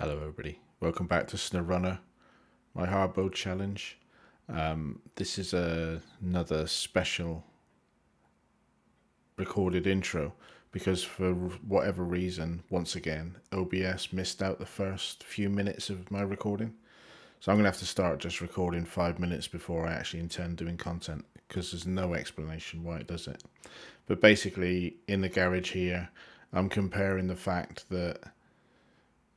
Hello everybody, welcome back to SnowRunner, my hardboiled challenge. This is another special recorded intro because for whatever reason, once again, OBS missed out the first few minutes of my recording. So I'm going to have to start just recording 5 minutes before I actually intend doing content because there's no explanation why it does it. But basically, in the garage here, I'm comparing the fact that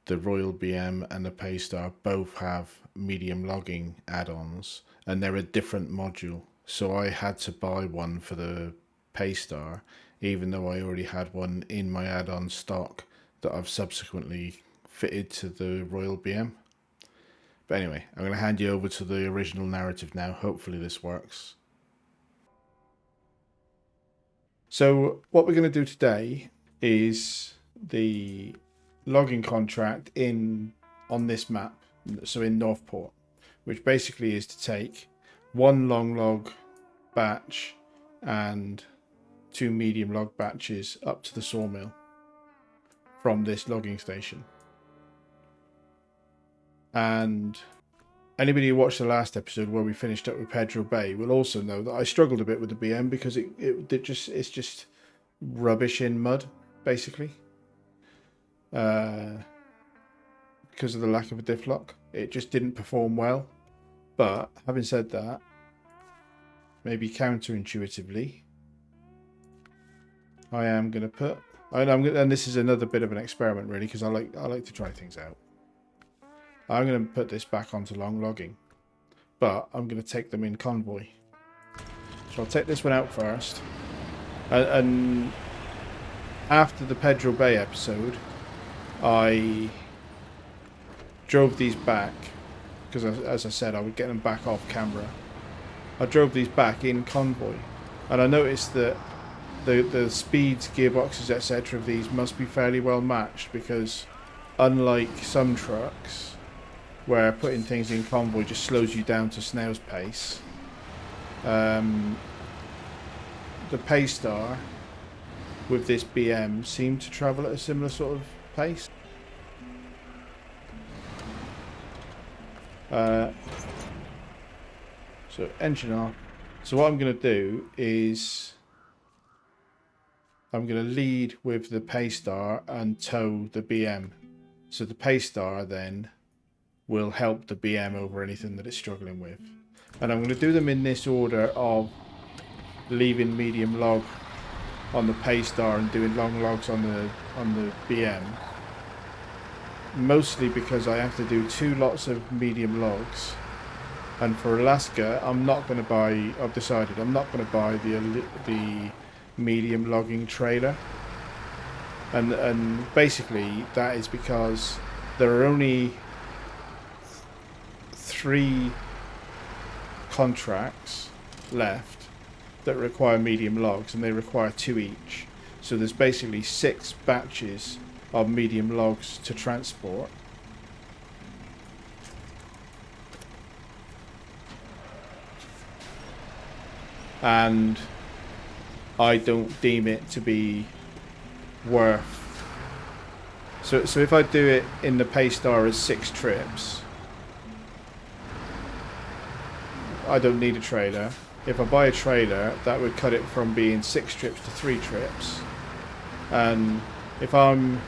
the Royal BM and the Paystar both have medium logging add-ons and they're a different module. So I had to buy one for the Paystar even though I already had one in my add-on stock that I've subsequently fitted to the Royal BM. But anyway, I'm going to hand you over to the original narrative now. Hopefully this works. So what we're going to do today is the logging contract on this map, so in Northport, which basically is to take one long log batch and two medium log batches up to the sawmill from this logging station. And anybody who watched the last episode where we finished up with Pedro Bay will also know that I struggled a bit with the BM because it's just rubbish in mud, basically. Because of the lack of a diff lock, it just didn't perform well. But having said that, maybe counterintuitively, I am going to put, and this is another bit of an experiment really, because I like to try things out. I'm going to put this back onto long logging, but I'm going to take them in convoy. So I'll take this one out first, and after the Pedro Bay episode, I drove these back because, as I said, I would get them back off camera. I drove these back in convoy, and I noticed that the speeds, gearboxes, etc. of these must be fairly well matched because, unlike some trucks, where putting things in convoy just slows you down to snail's pace, the Paystar with this BM seemed to travel at a similar sort of pace. So engine off. So what I'm going to do is I'm going to lead with the Paystar and tow the BM. So the Paystar then will help the BM over anything that it's struggling with. And I'm going to do them in this order of leaving medium log on the Paystar and doing long logs on the BM. Mostly because I have to do 2 lots of medium logs, and for Alaska I've decided I'm not going to buy the medium logging trailer, and basically that is because there are only 3 contracts left that require medium logs, and they require 2 each. So there's basically 6 batches of medium logs to transport. And I don't deem it to be worth. So if I do it in the Paystar as 6 trips, I don't need a trailer. If I buy a trailer, that would cut it from being 6 trips to 3 trips. And if I'm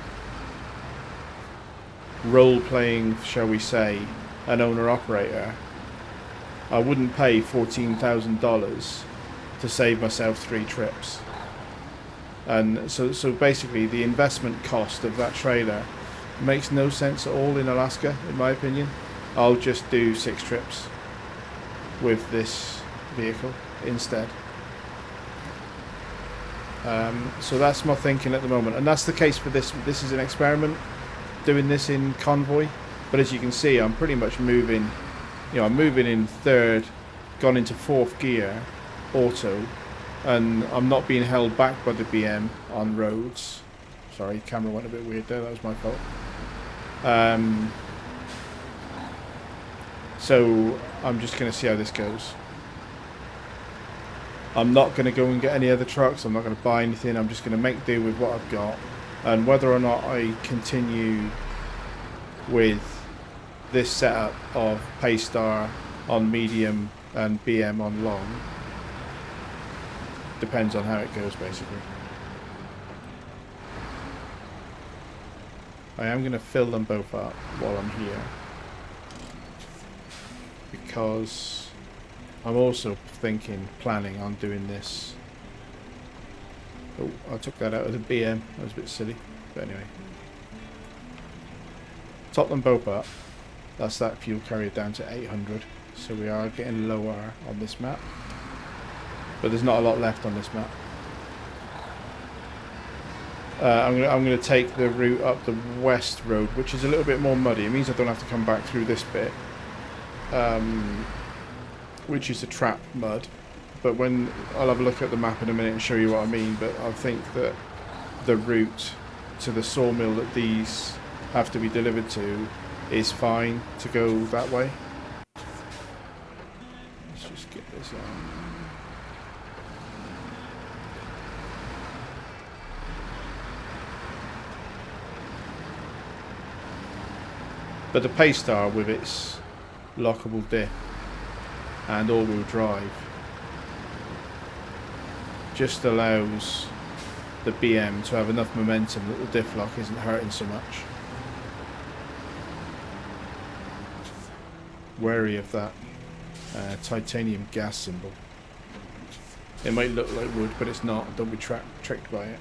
role-playing, shall we say, an owner-operator, I wouldn't pay $14,000 to save myself 3 trips. And so basically the investment cost of that trailer makes no sense at all in Alaska, in my opinion. I'll just do 6 trips with this vehicle instead. So that's my thinking at the moment, and that's the case for this. This is an experiment, doing this in convoy, but as you can see, I'm pretty much moving, I'm moving in 3rd, gone into 4th gear, auto, and I'm not being held back by the BM on roads. Sorry, camera went a bit weird there, that was my fault. So I'm just going to see how this goes. I'm not going to go and get any other trucks, I'm not going to buy anything, I'm just going to make do with what I've got. And whether or not I continue with this setup of Paystar on medium and BM on long. Depends on how it goes, basically. I am going to fill them both up while I'm here, because I'm also planning on doing this. Oh, I took that out of the BM. That was a bit silly, but anyway. Top them both up. That's that fuel carrier down to 800. So we are getting lower on this map, but there's not a lot left on this map. I'm gonna take the route up the west road, which is a little bit more muddy. It means I don't have to come back through this bit, which is the trap mud. But I'll have a look at the map in a minute and show you what I mean. But I think that the route to the sawmill that these have to be delivered to is fine to go that way. Let's just get this on. But the Paystar with its lockable diff and all-wheel drive just allows the BM to have enough momentum that the diff lock isn't hurting so much. Wary of that titanium gas symbol. It might look like wood, but it's not. Don't be tricked by it.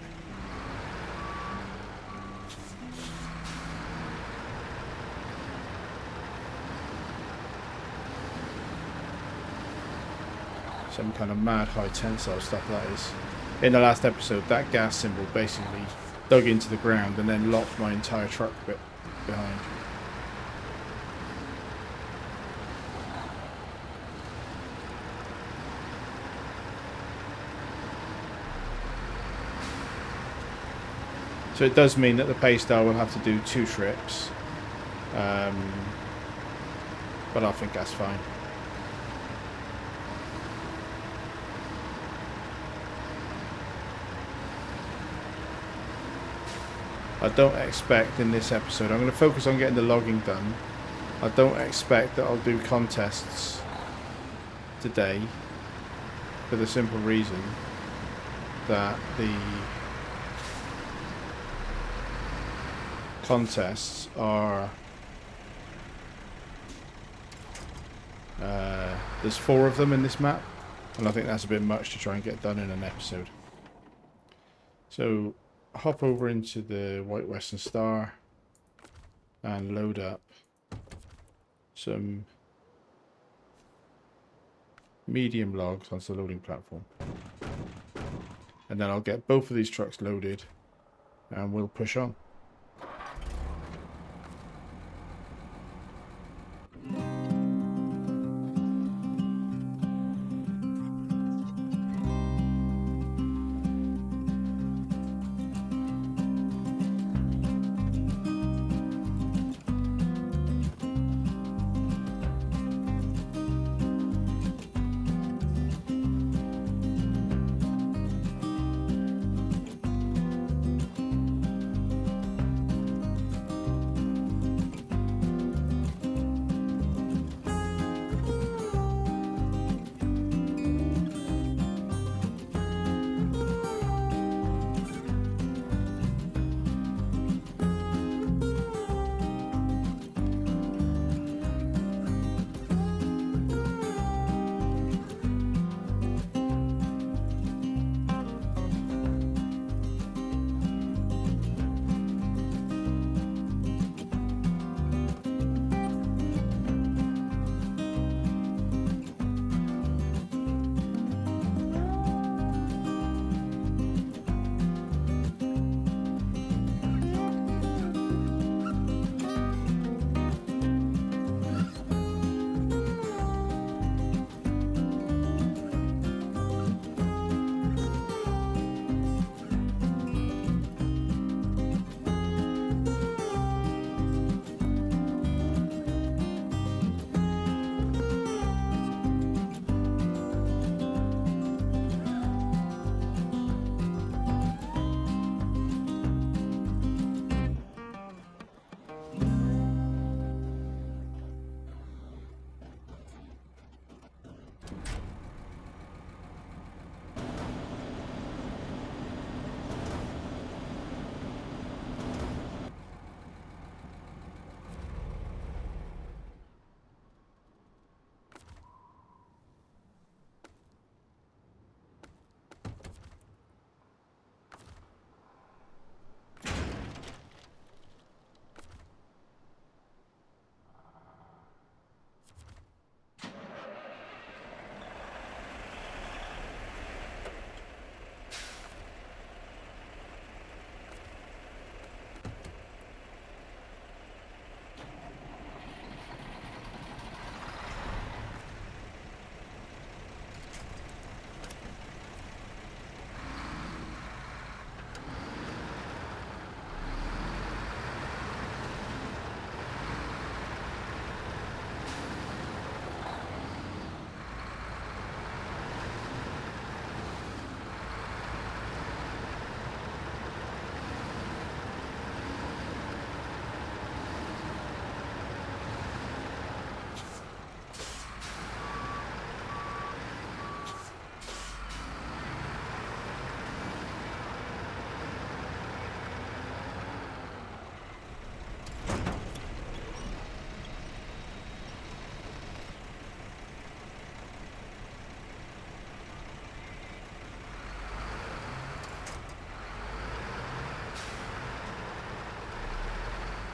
Some kind of mad high tensile stuff that is. In the last episode, that gas symbol basically dug into the ground and then locked my entire truck bit behind. So it does mean that the Paystar will have to do 2 trips, but I think that's fine. I don't expect in this episode, I'm going to focus on getting the logging done. I don't expect that I'll do contests today, for the simple reason that the contests are there's 4 of them in this map, and I think that's a bit much to try and get done in an episode. So hop over into the White Western Star and load up some medium logs onto the loading platform, and then I'll get both of these trucks loaded and we'll push on.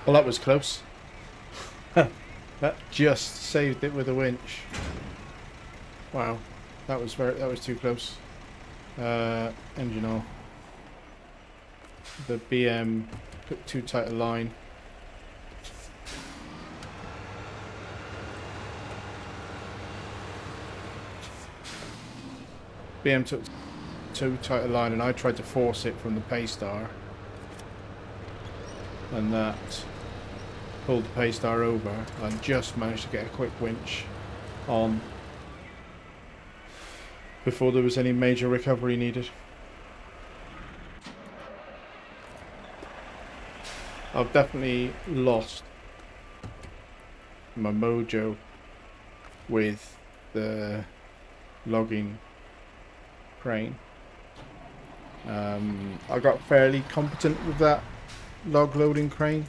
Well, that was close. That just saved it with a winch. Wow, that was too close. Engine off. The BM took too tight a line. BM took too tight a line, and I tried to force it from the Paystar, and that pulled the Paystar over. I just managed to get a quick winch on before there was any major recovery needed. I've definitely lost my mojo with the logging crane. I got fairly competent with that log loading crane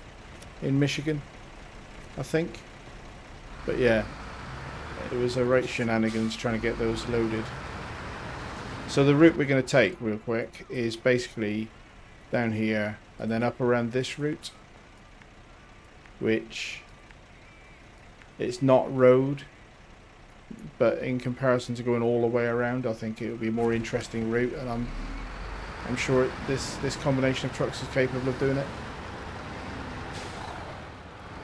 in Michigan, I think. But yeah, it was a right shenanigans trying to get those loaded. So the route we're going to take real quick is basically down here and then up around this route, which it's not road, but in comparison to going all the way around, I think it would be a more interesting route, and I'm sure this combination of trucks is capable of doing it,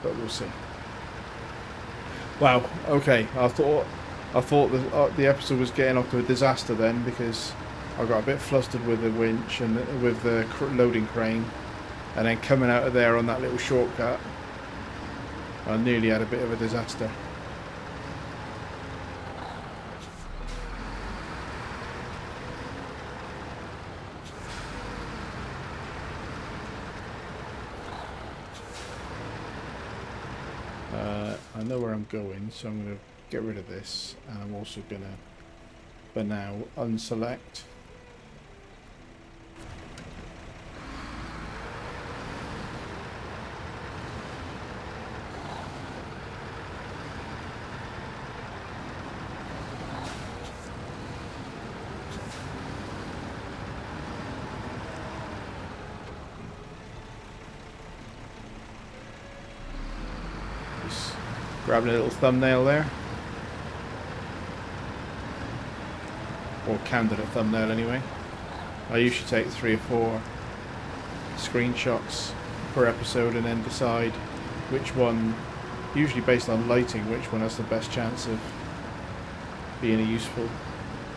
but we'll see. Wow. Okay. I thought the episode was getting off to a disaster then, because I got a bit flustered with the winch and with the loading crane, and then coming out of there on that little shortcut, I nearly had a bit of a disaster. I know where I'm going, so I'm going to get rid of this, and I'm also going to, for now, unselect. Grabbing a little thumbnail there, or candidate thumbnail anyway. I usually take 3 or 4 screenshots per episode and then decide which one, usually based on lighting, which one has the best chance of being a useful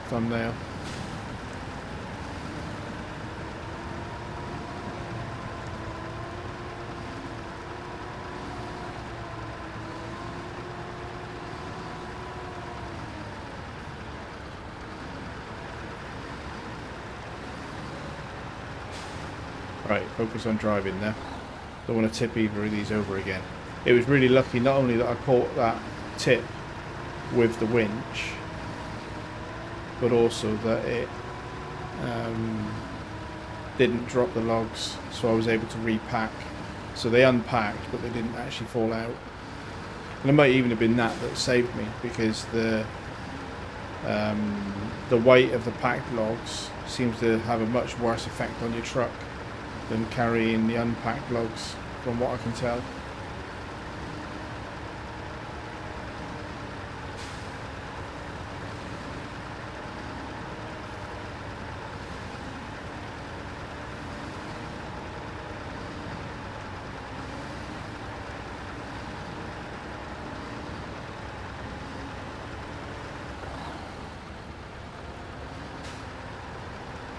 thumbnail. Right, focus on driving now. Don't want to tip either of these over again. It was really lucky not only that I caught that tip with the winch, but also that it didn't drop the logs, so I was able to repack. So they unpacked, but they didn't actually fall out. And it might even have been that saved me, because the weight of the packed logs seems to have a much worse effect on your truck than carrying the unpacked logs, from what I can tell.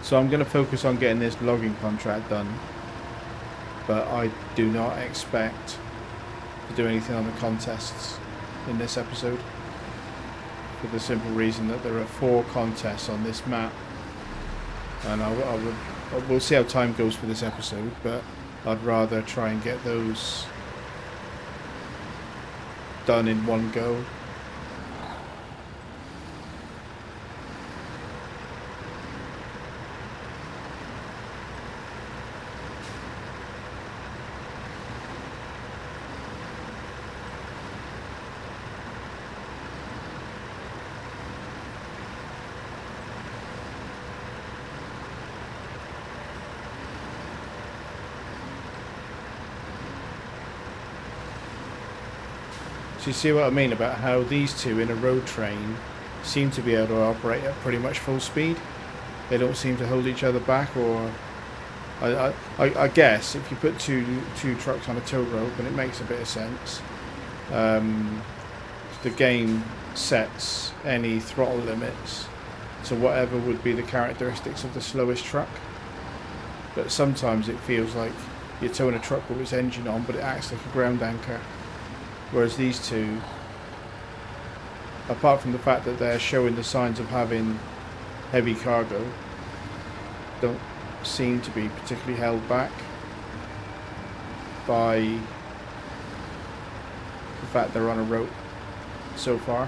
So I'm going to focus on getting this logging contract done, but I do not expect to do anything on the contests in this episode, for the simple reason that there are 4 contests on this map, and we'll see how time goes for this episode, but I'd rather try and get those done in one go. So you see what I mean about how these two in a road train seem to be able to operate at pretty much full speed. They don't seem to hold each other back, or I guess if you put two trucks on a tow rope, and it makes a bit of sense, the game sets any throttle limits to whatever would be the characteristics of the slowest truck. But sometimes it feels like you're towing a truck with its engine on, but it acts like a ground anchor. Whereas these two, apart from the fact that they're showing the signs of having heavy cargo, don't seem to be particularly held back by the fact they're on a rope so far.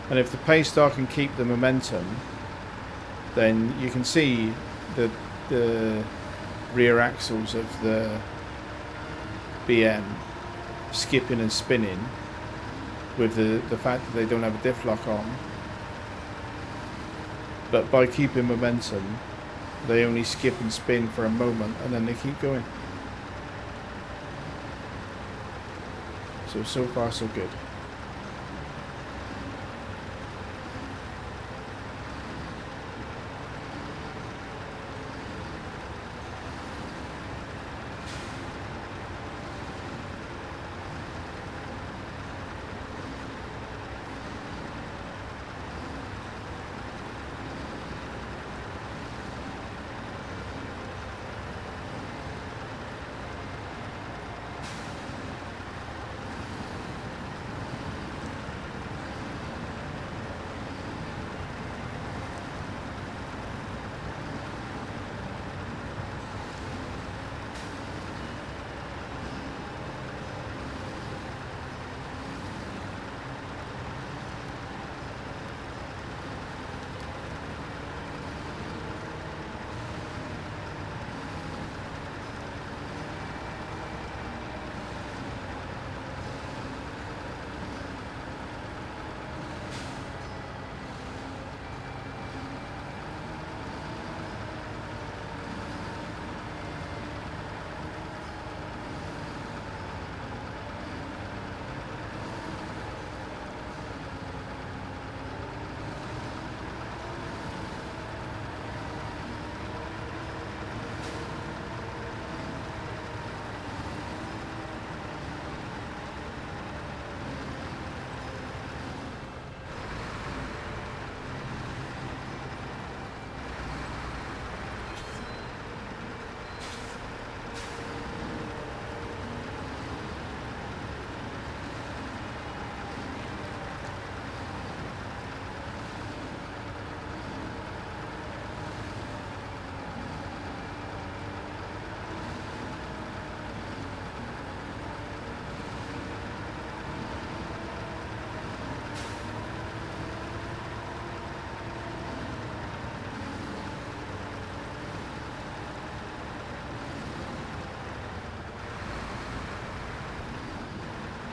And if the pace star can keep the momentum, then you can see the rear axles of the BM skipping and spinning with the fact that they don't have a diff lock on. But by keeping momentum, they only skip and spin for a moment and then they keep going. So far so good.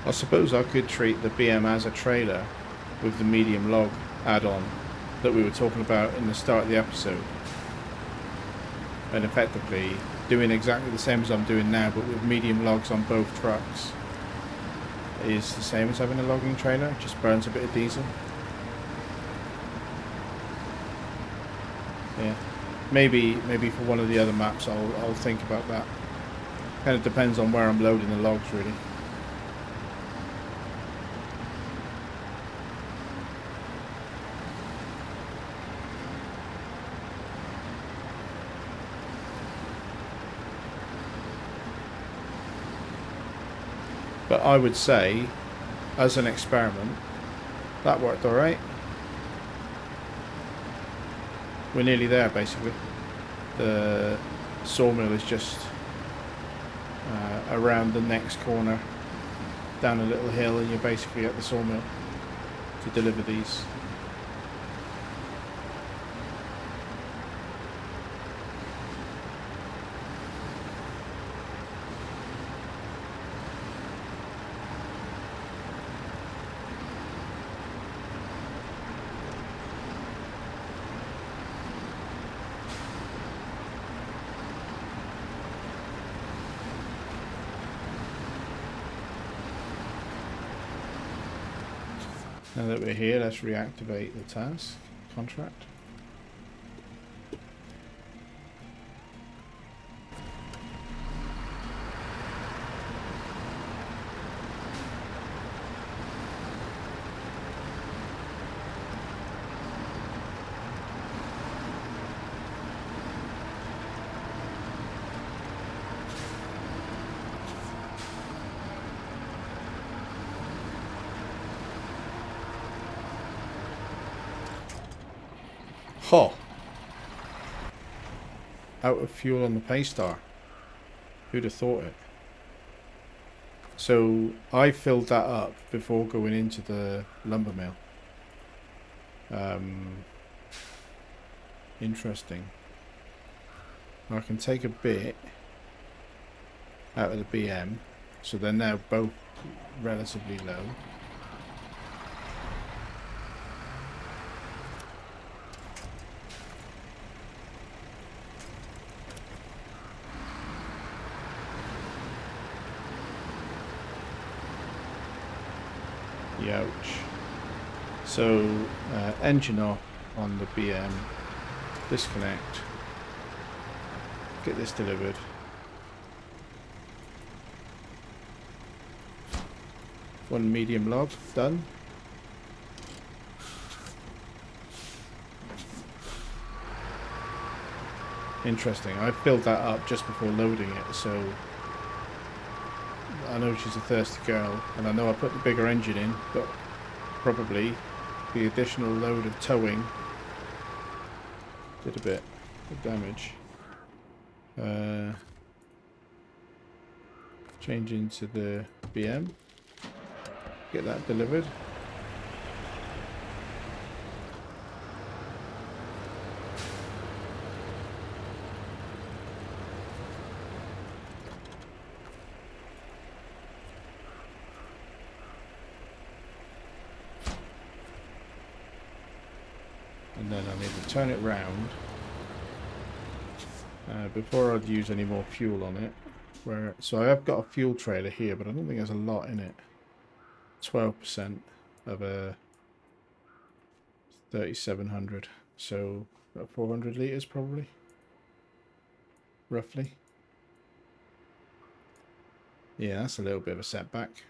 I suppose I could treat the BM as a trailer with the medium log add-on that we were talking about in the start of the episode, and effectively doing exactly the same as I'm doing now, but with medium logs on both trucks is the same as having a logging trailer. It just burns a bit of diesel. Yeah, maybe for one of the other maps I'll think about that. Kind of depends on where I'm loading the logs, really. But I would say, as an experiment, that worked alright. We're nearly there, basically. The sawmill is just around the next corner, down a little hill, and you're basically at the sawmill to deliver these. Now that we're here, let's reactivate the task contract. Ho! Out of fuel on the Paystar. Who'd have thought it? So I filled that up before going into the lumber mill. Interesting. I can take a bit out of the BM, so they're now both relatively low. Ouch. So engine off on the BM, disconnect, get this delivered. One medium log done. Interesting. I filled that up just before loading it, so I know she's a thirsty girl, and I know I put the bigger engine in, but probably the additional load of towing did a bit of damage. Change into the BM, get that delivered. And then I need to turn it round before I'd use any more fuel on it. So I have got a fuel trailer here, but I don't think there's a lot in it. 12% of a 3,700, so about 400 litres probably, roughly. Yeah, that's a little bit of a setback.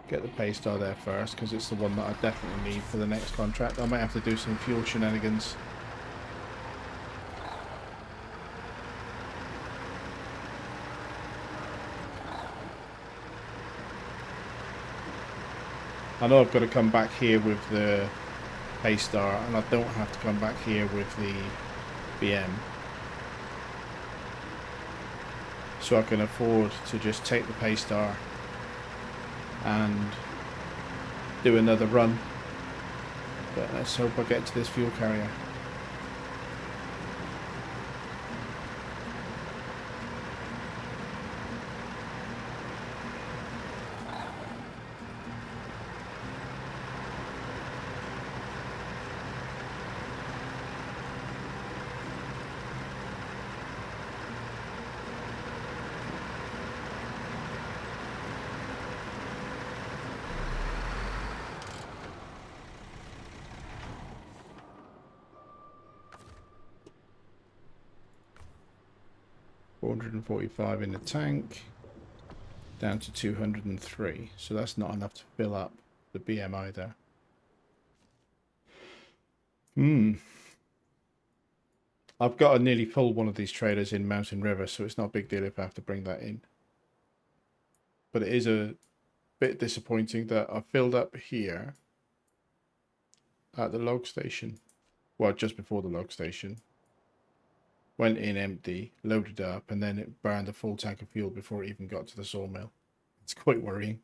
Get the Paystar there first, because it's the one that I definitely need for the next contract. I might have to do some fuel shenanigans. I know I've got to come back here with the Paystar, and I don't have to come back here with the BM. So I can afford to just take the Paystar and do another run. But let's hope I get to this fuel carrier. $445 in the tank, down to 203. So that's not enough to fill up the BM either. I've got to nearly pull one of these trailers in Mountain River, so it's not a big deal if I have to bring that in. But it is a bit disappointing that I filled up here at the log station. Well, just before the log station. Went in empty, loaded up, and then it burned a full tank of fuel before it even got to the sawmill. It's quite worrying.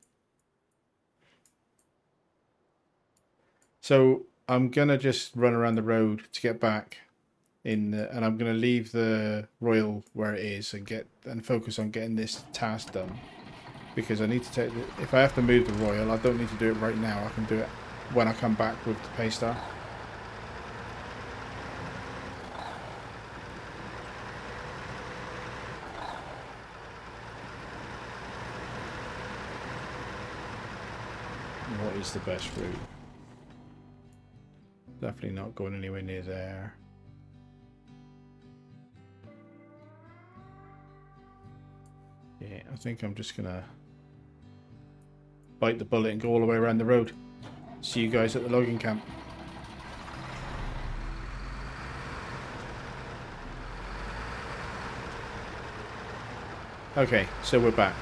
So I'm going to just run around the road to get back in, and I'm going to leave the Royal where it is and focus on getting this task done. Because I need to take if I have to move the Royal, I don't need to do it right now. I can do it when I come back with the Paystar. What is the best route? Definitely not going anywhere near there. Yeah, I think I'm just gonna bite the bullet and go all the way around the road. See you guys at the logging camp. Okay, so we're back.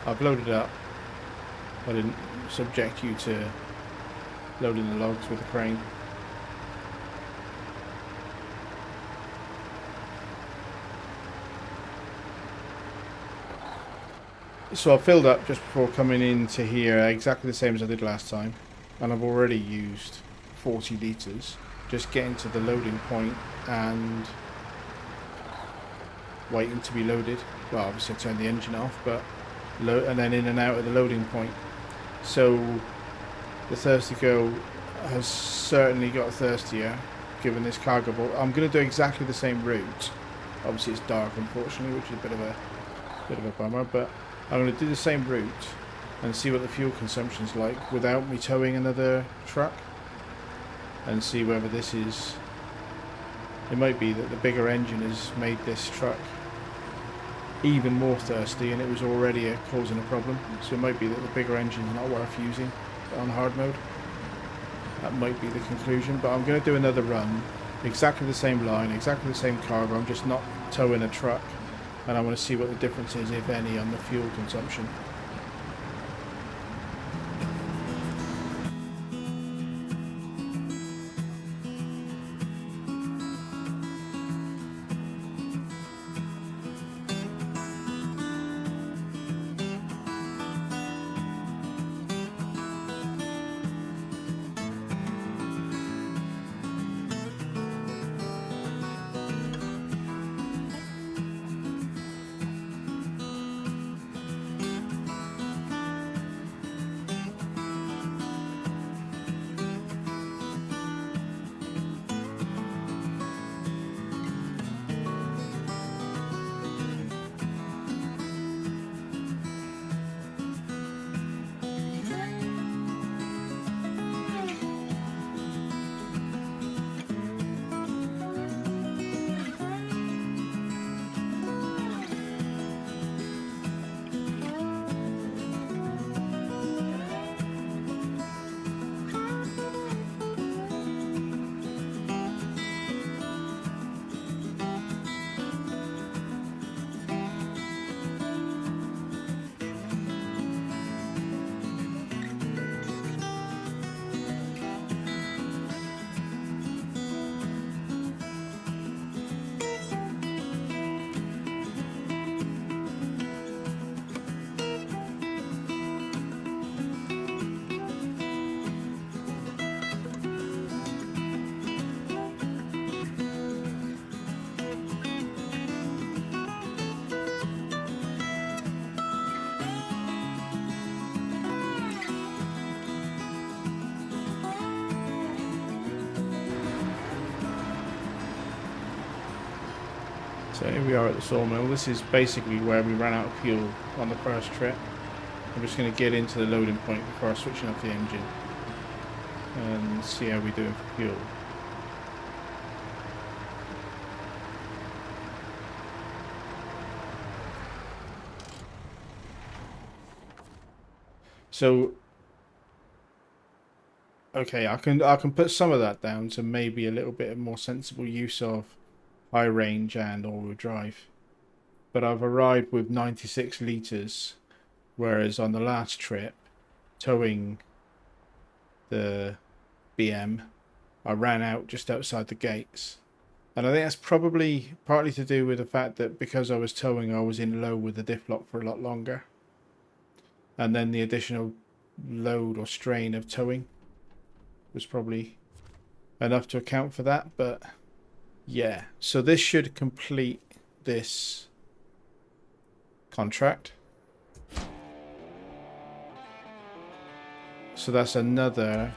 I've loaded up. I didn't subject you to loading the logs with a crane. So I filled up just before coming into here, exactly the same as I did last time, and I've already used 40 litres. Just getting to the loading point and waiting to be loaded. Well, obviously I turned the engine off, but and then in and out of the loading point. So the Thirsty Girl has certainly got thirstier given this cargo boat. I'm going to do exactly the same route. Obviously it's dark, unfortunately, which is a bit of a bummer, but I'm going to do the same route and see what the fuel consumption's like without me towing another truck, and see whether this is... It might be that the bigger engine has made this truck even more thirsty and it was already causing a problem. So it might be that the bigger engine is not worth using on hard mode. That might be the conclusion, but I'm going to do another run, exactly the same line, exactly the same cargo. I'm just not towing a truck, and I want to see what the difference is, if any, on the fuel consumption. So here we are at the sawmill. This is basically where we ran out of fuel on the first trip. I'm just going to get into the loading point before switching off the engine and see how we're doing for fuel. So, okay, I can put some of that down to maybe a little bit of more sensible use of high range and all-wheel drive. But I've arrived with 96 litres, whereas on the last trip, towing the BM, I ran out just outside the gates. And I think that's probably partly to do with the fact that because I was towing, I was in low with the diff lock for a lot longer. And then the additional load or strain of towing was probably enough to account for that. But yeah, so this should complete this contract. So that's another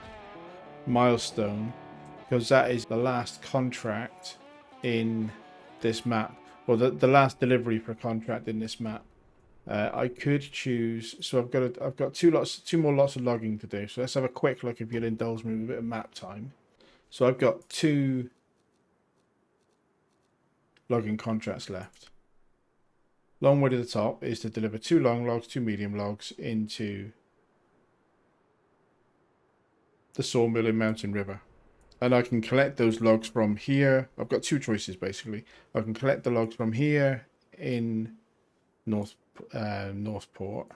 milestone, because that is the last contract in this map, or the last delivery for contract in this map. I could choose, so I've got two more lots of logging to do. So let's have a quick look, if you'll indulge me with a bit of map time. So I've got 2 logging contracts left. Long way to the top is to deliver 2 long logs, 2 medium logs into the sawmill in Mountain River. And I can collect those logs from here. I've got 2 choices basically. I can collect the logs from here in Northport,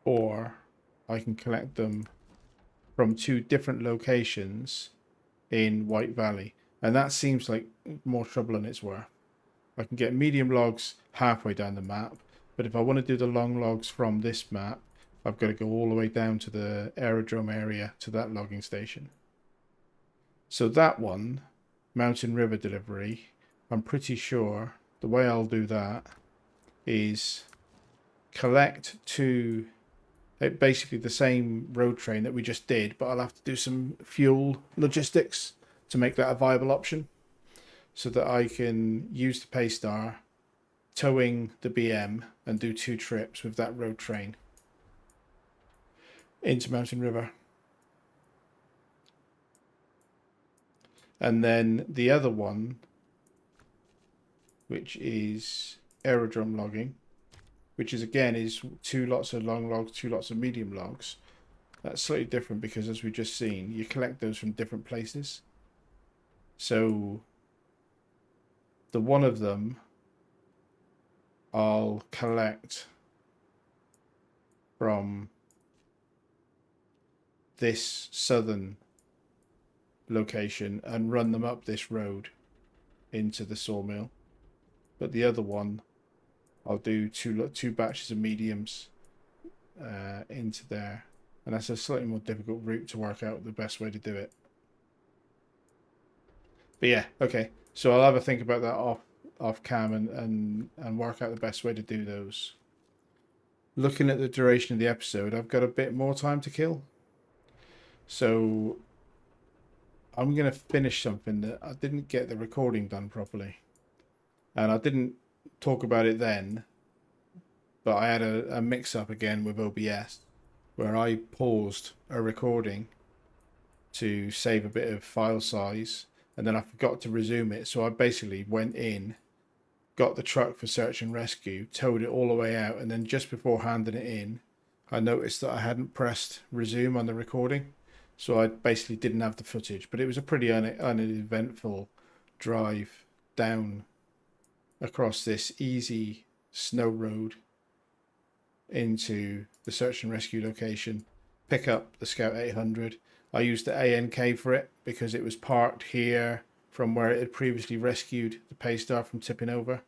or I can collect them from 2 different locations in White Valley, and that seems like more trouble than it's worth. I can get medium logs halfway down the map, but if I want to do the long logs from this map, I've got to go all the way down to the aerodrome area to that logging station. So that one, Mountain River delivery, I'm pretty sure the way I'll do that is collect 2, basically the same road train that we just did, but I'll have to do some fuel logistics to make that a viable option, so that I can use the Paystar towing the BM and do 2 trips with that road train into Mountain River. And then the other one, which is aerodrome logging, which is again is 2 lots of long logs, 2 lots of medium logs. That's slightly different because, as we've just seen, you collect those from different places. So the one of them I'll collect from this southern location and run them up this road into the sawmill. But the other one, I'll do two batches of mediums into there. And that's a slightly more difficult route to work out the best way to do it. But yeah, okay. So I'll have a think about that off cam and work out the best way to do those. Looking at the duration of the episode, I've got a bit more time to kill. So I'm going to finish something that I didn't get the recording done properly. And I didn't talk about it then, but I had a mix-up again with OBS where I paused a recording to save a bit of file size, and then I forgot to resume it. So I basically went in, got the truck for search and rescue, towed it all the way out, and then just before handing it in, I noticed that I hadn't pressed resume on the recording. So I basically didn't have the footage, but it was a pretty uneventful drive down across this easy snow road into the search and rescue location, pick up the Scout 800. I used the ANK for it because it was parked here from where it had previously rescued the Paystar from tipping over.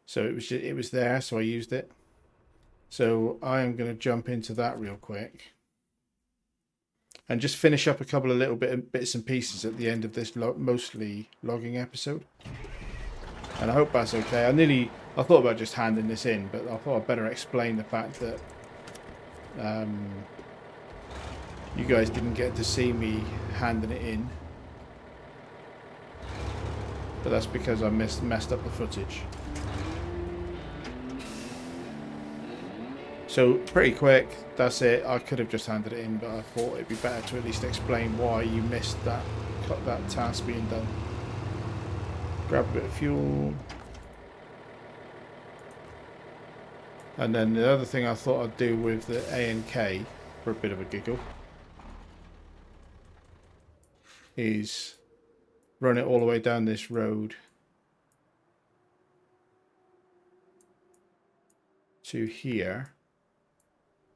So it was there, so I used it. So I am going to jump into that real quick and just finish up a couple of little bits and pieces at the end of this mostly logging episode. And I hope that's okay. I thought about just handing this in, but I thought I'd better explain the fact that you guys didn't get to see me handing it in. But that's because I messed up the footage. So pretty quick, that's it. I could have just handed it in, but I thought it'd be better to at least explain why you missed that task being done. Grab a bit of fuel. And then the other thing I thought I'd do with the ANK, for a bit of a giggle, is run it all the way down this road to here,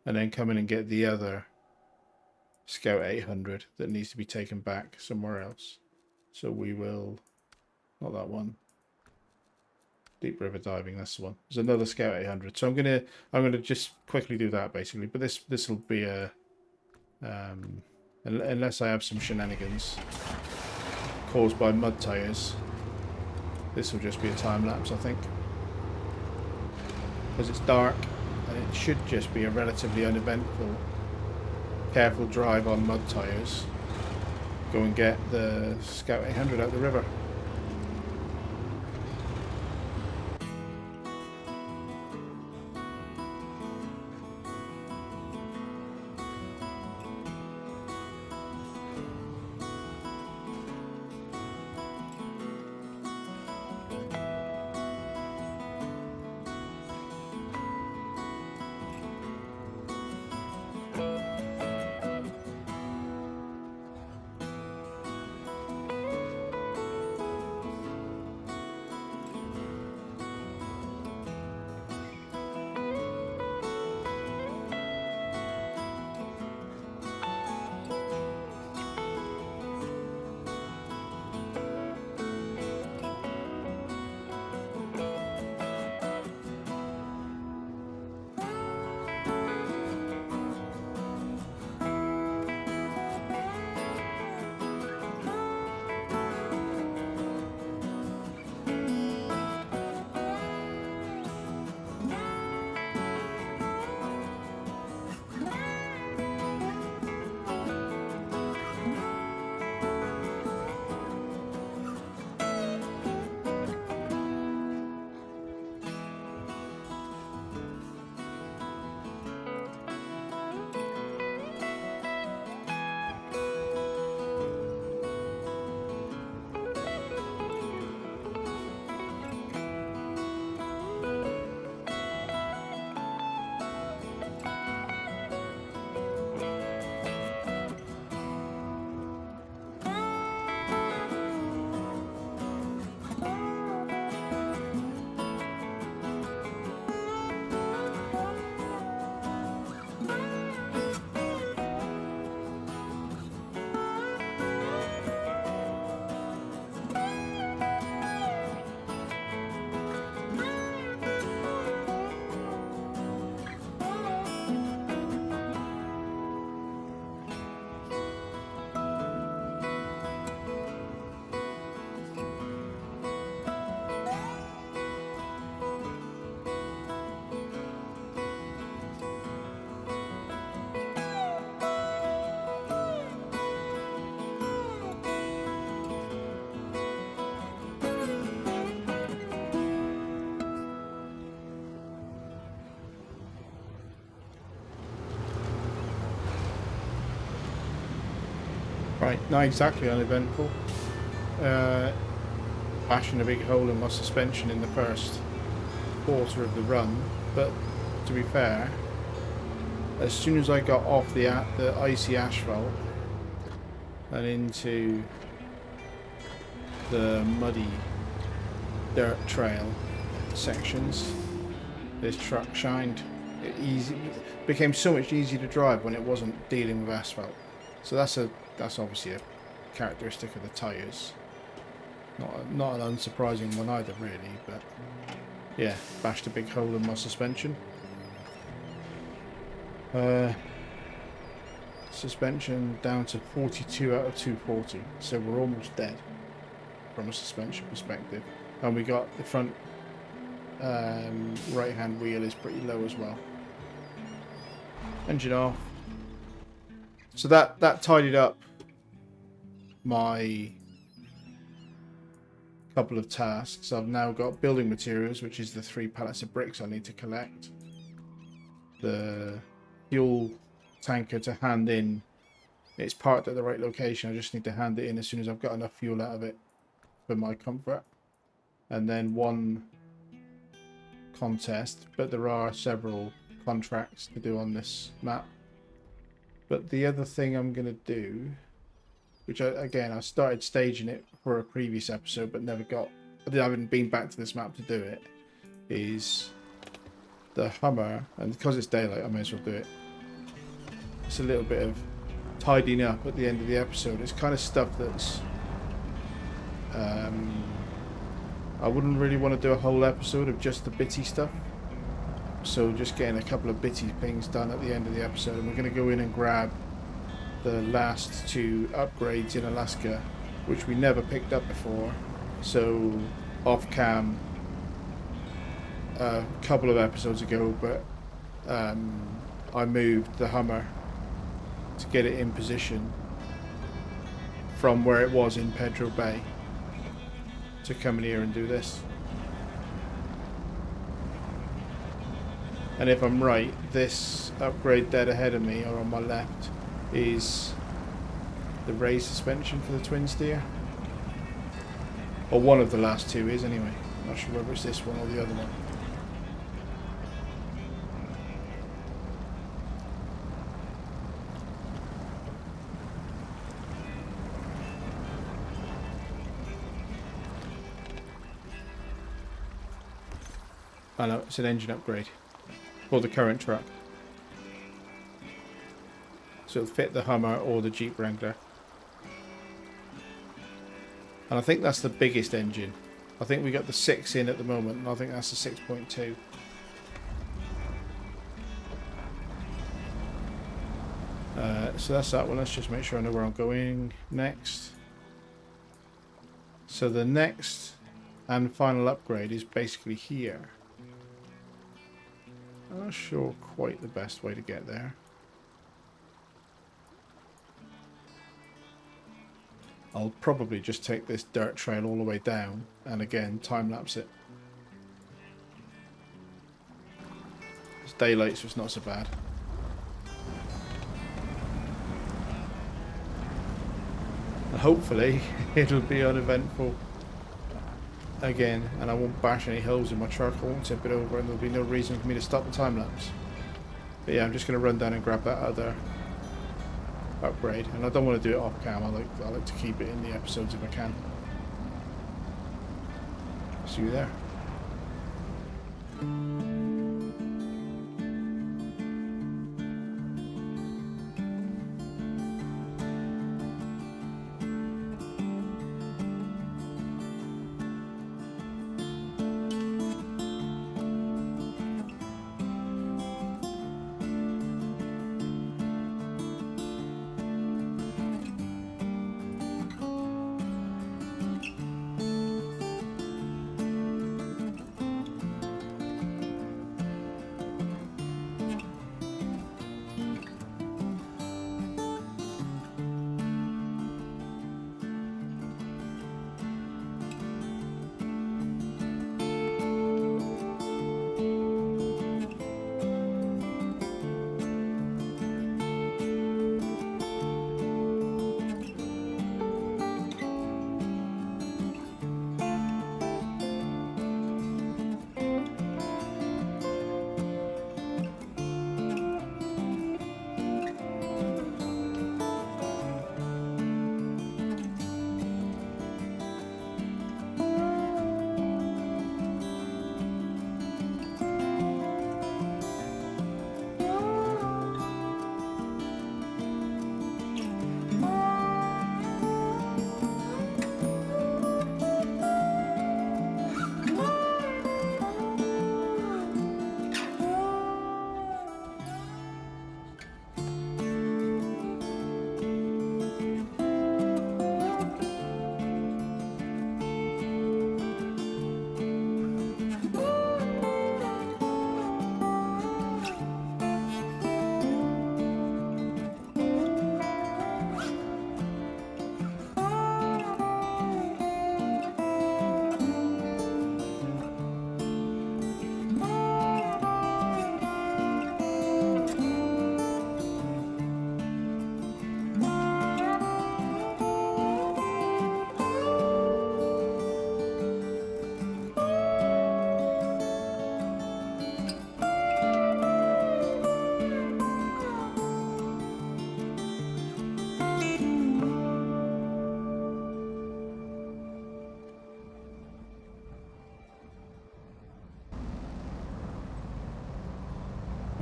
and then come in and get the other Scout 800 that needs to be taken back somewhere else. So we will, not that one, Deep River Diving, that's the one. There's another Scout 800. So I'm gonna just quickly do that basically, but this will be a unless I have some shenanigans caused by mud tires, this will just be a time lapse, I think, because it's dark and it should just be a relatively uneventful careful drive on mud tyres, go and get the Scout 800 out the river. Right, not exactly uneventful. Bashing a big hole in my suspension in the first quarter of the run, but to be fair, as soon as I got off the icy asphalt and into the muddy dirt trail sections, this truck shined. It became so much easier to drive when it wasn't dealing with asphalt. So that's obviously a characteristic of the tyres. Not an unsurprising one either, really, but yeah, bashed a big hole in my suspension. Suspension down to 42 out of 240, so we're almost dead from a suspension perspective. And we got the front right hand wheel is pretty low as well. Engine off. So that tidied up my couple of tasks. I've now got building materials, which is the 3 pallets of bricks I need to collect. The fuel tanker to hand in. It's parked at the right location. I just need to hand it in as soon as I've got enough fuel out of it for my comfort. And then 1 contest, but there are several contracts to do on this map. But the other thing I'm going to do, which I started staging it for a previous episode but I haven't been back to this map to do it, is the Hummer, and because it's daylight I may as well do it. It's a little bit of tidying up at the end of the episode. It's kind of stuff that's I wouldn't really want to do a whole episode of just the bitty stuff, so just getting a couple of bitty things done at the end of the episode. And we're going to go in and grab the last 2 upgrades in Alaska, which we never picked up before. So off cam a couple of episodes ago, but I moved the Hummer to get it in position from where it was in Pedro Bay to come in here and do this. And if I'm right, this upgrade dead ahead of me, or on my left, is the raised suspension for the twin steer. Or one of the last two is anyway. Not sure whether it's this one or the other one. I know, it's an engine upgrade for the current truck. So it'll fit the Hummer or the Jeep Wrangler. And I think that's the biggest engine. I think we got the 6 in at the moment, and I think that's the 6.2. So that's that one. Let's just make sure I know where I'm going next. So the next and final upgrade is basically here. I'm not sure quite the best way to get there. I'll probably just take this dirt trail all the way down and again time-lapse it. It's daylight, so it's not so bad. And hopefully it'll be uneventful again, and I won't bash any holes in my truck, I won't tip it over, and there'll be no reason for me to stop the time-lapse. But yeah, I'm just going to run down and grab that other upgrade, and I don't want to do it off cam. I like to keep it in the episodes if I can. See you there.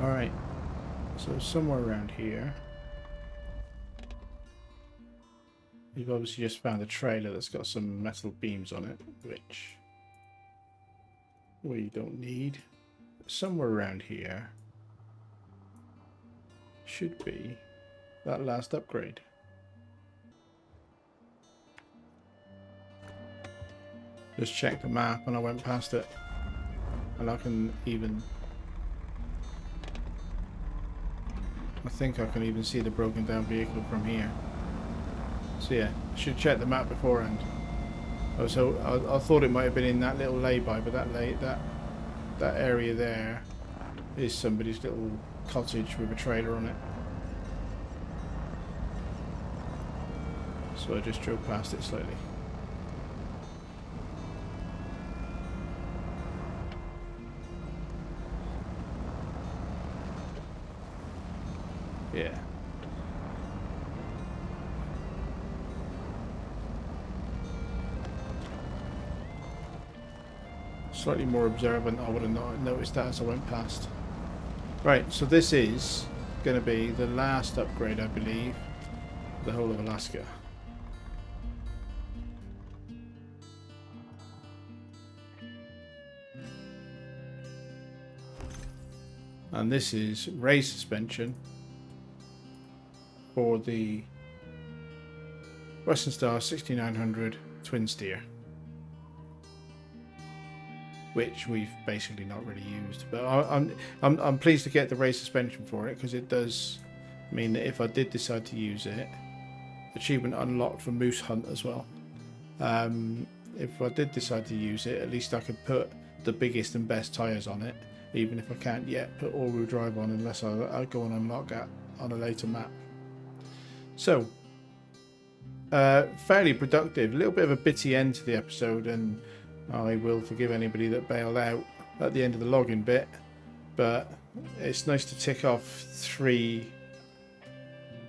Alright, so somewhere around here, you've obviously just found a trailer that's got some metal beams on it, which we don't need. Somewhere around here should be that last upgrade. Just checked the map and I went past it, and I can even I think I can even see the broken down vehicle from here. So yeah, I should check the map beforehand. I thought it might have been in that little lay-by, but that area there is somebody's little cottage with a trailer on it. So I just drove past it slightly. Yeah. Slightly more observant, I would have not noticed that as I went past. Right, so this is going to be the last upgrade, I believe, the whole of Alaska. And this is race suspension for the Western Star 6900 twin steer, which we've basically not really used. But I'm pleased to get the race suspension for it, because it does mean that if I did decide to use it, achievement unlocked for moose hunt as well. If I did decide to use it, at least I could put the biggest and best tyres on it, even if I can't yet put all-wheel drive on, unless I go and unlock that on a later map. So, fairly productive. A little bit of a bitty end to the episode, and I will forgive anybody that bailed out at the end of the login bit, but it's nice to tick off 3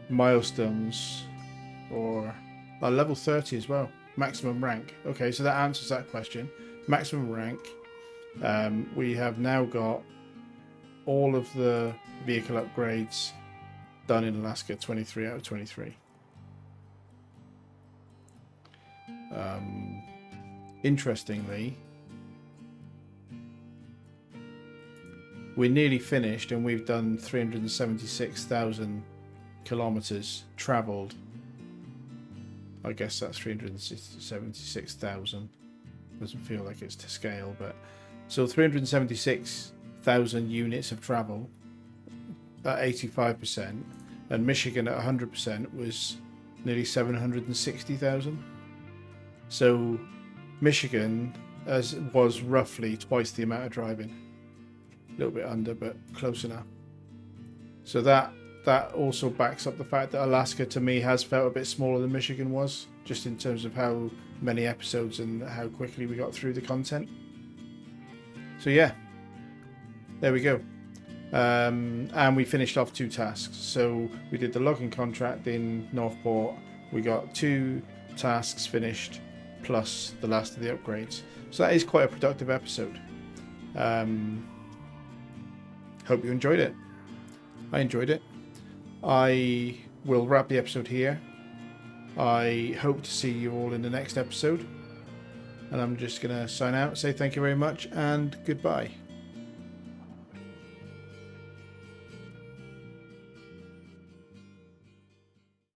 milestones, or level 30 as well. Maximum rank. Okay, so that answers that question. Maximum rank. We have now got all of the vehicle upgrades done in Alaska, 23 out of 23. Interestingly, we're nearly finished, and we've done 376,000 kilometers traveled. I guess that's 376,000. Doesn't feel like it's to scale, but so 376,000 units of travel at 85%, and Michigan at 100% was nearly 760,000. So Michigan was roughly twice the amount of driving. A little bit under, but close enough. So that also backs up the fact that Alaska to me has felt a bit smaller than Michigan was, just in terms of how many episodes and how quickly we got through the content. So yeah, there we go. And we finished off 2 tasks. So we did the logging contract in Northport. We got 2 tasks finished, plus the last of the upgrades. So that is quite a productive episode. Hope you enjoyed it. I enjoyed it. I will wrap the episode here. I hope to see you all in the next episode. And I'm just going to sign out, say thank you very much, and goodbye.